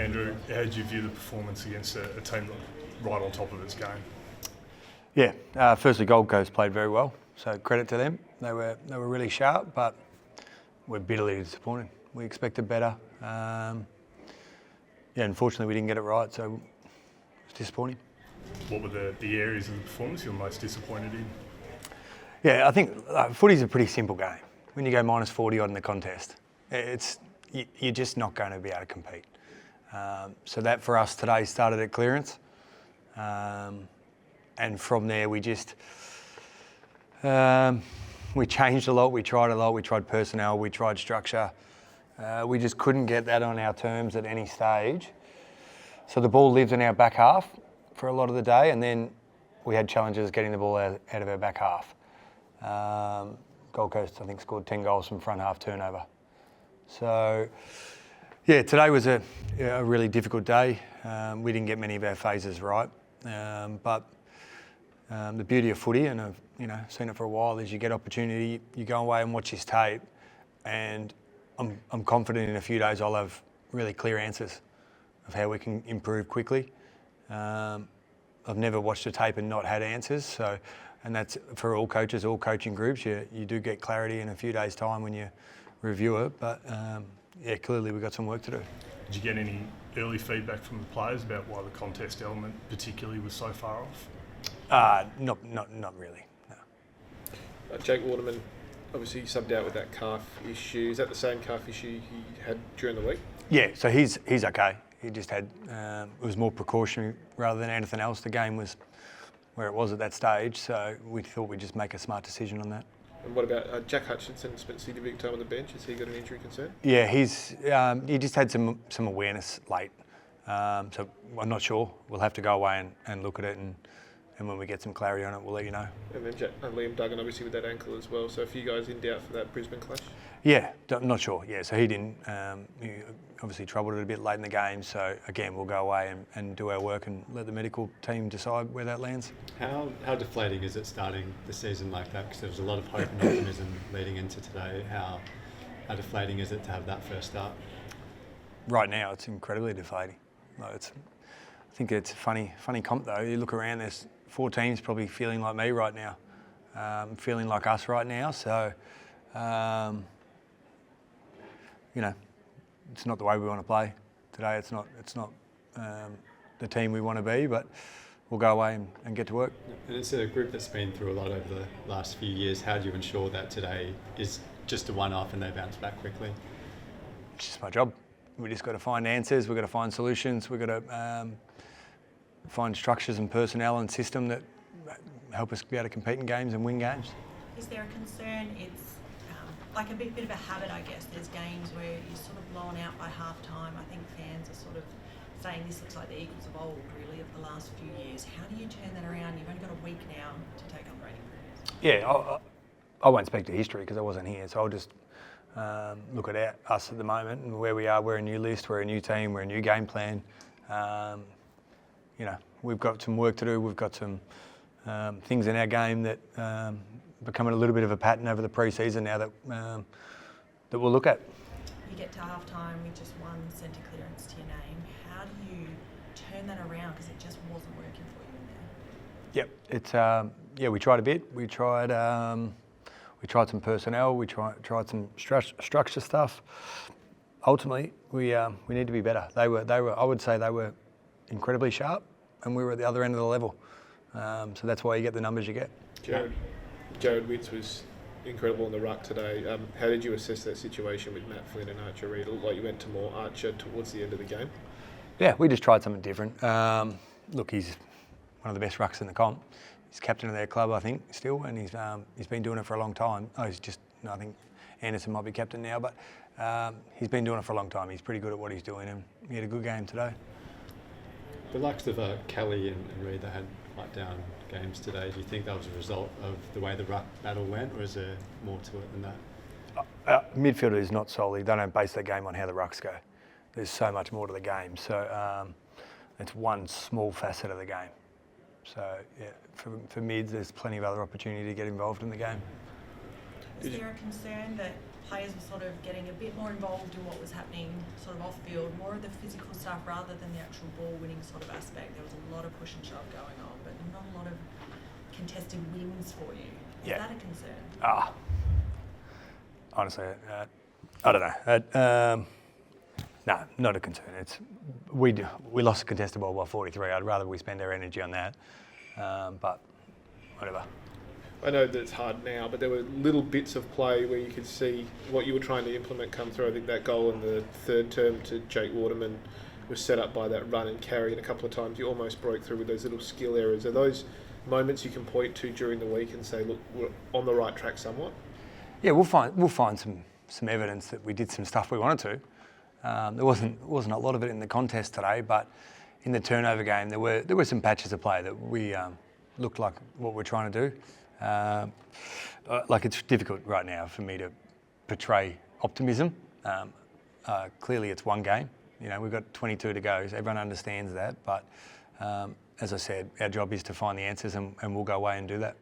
Andrew, how did you view the performance against a team right on top of its game? Yeah, firstly, Gold Coast played very well, so credit to them. They were really sharp, but we're bitterly disappointed. We expected better. Unfortunately, we didn't get it right, so it's disappointing. What were the areas of the performance you were most disappointed in? Yeah, I think footy's a pretty simple game. When you go minus 40 odd in the contest, you're just not going to be able to compete. So that for us today started at clearance. And from there we just, we changed a lot, we tried personnel, we tried structure. We just couldn't get that on our terms at any stage. So the ball lived in our back half for a lot of the day, and then we had challenges getting the ball out of our back half. Gold Coast, I think, scored 10 goals from front half turnover. So, yeah, today was a really difficult day. We didn't get many of our phases right. But the beauty of footy, and I've seen it for a while, is you get opportunity, you go away and watch this tape, and I'm confident in a few days I'll have really clear answers of how we can improve quickly. I've never watched a tape and not had answers, so, and that's for all coaches, all coaching groups. You do get clarity in a few days' time when you review it, but yeah, clearly we've got some work to do. Did you get any early feedback from the players about why the contest element particularly was so far off? Not really, no. Jake Waterman, obviously subbed out with that calf issue. Is that the same calf issue he had during the week? Yeah, so he's okay. He just had, it was more precautionary rather than anything else. The game was where it was at that stage, so we thought we'd just make a smart decision on that. And what about Jack Hutchinson? Spent significant time on the bench. Has he got an injury concern? Yeah, he just had some awareness late. So I'm not sure. We'll have to go away and look at it, and when we get some clarity on it, we'll let you know. And then Liam Duggan, obviously with that ankle as well. So a few guys in doubt for that Brisbane clash? Yeah, I'm not sure. Yeah, so he didn't. He obviously troubled it a bit late in the game. So again, we'll go away and do our work and let the medical team decide where that lands. How deflating is it starting the season like that? Because there was a lot of hope and optimism leading into today. How deflating is it to have that first start? Right now, it's incredibly deflating. I think it's a funny comp though. You look around, there's 4 teams probably feeling like me right now, feeling like us right now. So, it's not the way we want to play today. It's not the team we want to be, but we'll go away and get to work. And it's a group that's been through a lot over the last few years. How do you ensure that today is just a one-off and they bounce back quickly? It's just my job. We just got to find answers. We've got to find solutions. We've got to find structures and personnel and system that help us be able to compete in games and win games. Is there a concern? It's like a bit of a habit, I guess. There's games where you're sort of blown out by half time. I think fans are sort of saying this looks like the Eagles of old, really, of the last few years. How do you turn that around? You've only got a week now to take on Brady Cruz. Yeah, I won't speak to history because I wasn't here, so I'll just look at us at the moment and where we are. We're a new list, we're a new team, we're a new game plan. We've got some work to do. We've got some things in our game that becoming a little bit of a pattern over the pre-season now that we'll look at. You get to half time with just one centre clearance to your name. How do you turn that around? Because it just wasn't working for you in there. Yep, it's we tried a bit. We tried some personnel. We tried some structure stuff. Ultimately, we need to be better. They were. I would say they were incredibly sharp, and we were at the other end of the level. So that's why you get the numbers you get. Jared Witts was incredible on the ruck today. How did you assess that situation with Matt Flynn and Archer Reid? It looked like you went to more Archer towards the end of the game. Yeah, we just tried something different. Look, he's one of the best rucks in the comp. He's captain of their club, I think, still, and he's been doing it for a long time. I think Anderson might be captain now, but he's been doing it for a long time. He's pretty good at what he's doing, and he had a good game today. The likes of Kelly and Reid, they had quite down games today. Do you think that was a result of the way the ruck battle went, or is there more to it than that? Midfielder is not solely, they don't base their game on how the rucks go. There's so much more to the game. So it's one small facet of the game. So yeah, for mids, there's plenty of other opportunity to get involved in the game. Is there a concern that players were sort of getting a bit more involved in what was happening sort of off field, more of the physical stuff rather than the actual ball winning sort of aspect. There was a lot of push and shove going on, but not a lot of contested wins for you. Is that a concern? Honestly, I don't know. No, not a concern. We lost a contested ball by 43. I'd rather we spend our energy on that. But whatever. I know that it's hard now, but there were little bits of play where you could see what you were trying to implement come through. I think that goal in the third term to Jake Waterman was set up by that run and carry, and a couple of times you almost broke through with those little skill errors. Are those moments you can point to during the week and say, look, we're on the right track somewhat? Yeah, we'll find some evidence that we did some stuff we wanted to. There wasn't a lot of it in the contest today, but in the turnover game there were some patches of play that we looked like what we're trying to do. Like, it's difficult right now for me to portray optimism. Clearly it's one game. You know, we've got 22 to go, so everyone understands that. But as I said, our job is to find the answers, and we'll go away and do that.